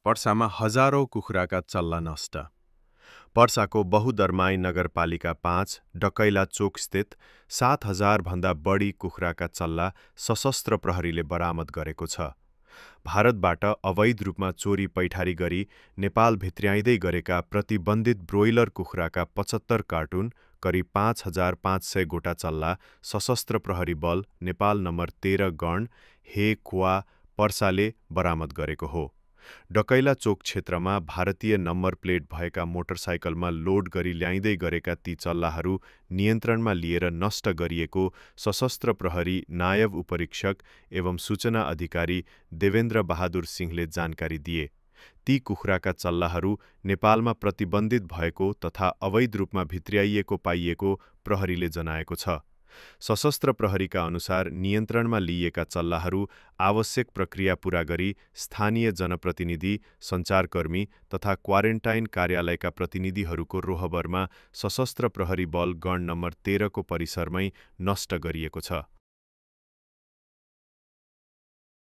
पर्सामा हजारौं कुखुराका चल्ला नष्ट। पर्साको बहुदरमाई नगरपालिका 5 डकैला चोकस्थित 7,000 भन्दा बढी कुखुराका चल्ला सशस्त्र प्रहरीले बरामद गरेको छ। भारतबाट अवैध रूपमा चोरी पैठारी गरी नेपाल भित्र्याइँदै गरेका प्रतिबन्धित ब्रोइलर कुखुराका 75 कार्टुन, करिब 5,500 गोटा चल्ला सशस्त्र प्रहरी बल नेपाल नम्बर 13 गण हे खुवा पर्साले बरामद गरेको हो। डकैला चोक क्षेत्रमा भारतीय नम्बर प्लेट भएका मोटरसाइकलमा लोड गरी ल्याइँदै गरेका ती चल्लाहरू नियन्त्रणमा लिएर नष्ट गरिएको सशस्त्र प्रहरी नायब उपरीक्षक एवं सूचना अधिकारी देवेन्द्र बहादुर सिंहले जानकारी दिए। ती कुखुराका चल्लाहरू नेपालमा प्रतिबन्धित भएको तथा अवैध रूपमा भित्र्याइएको पाइएको प्रहरीले जनाएको छ। सशस्त्र प्रहरीका अनुसार नियन्त्रणमा लिइएका चल्लाहरू आवश्यक प्रक्रिया पूरा गरी स्थानीय जनप्रतिनिधि, सञ्चारकर्मी तथा क्वारेन्टाइन कार्यालयका प्रतिनिधिहरूको रोहबरमा सशस्त्र प्रहरी बल गण नम्बर 13 को परिसरमै नष्ट गरिएको छ।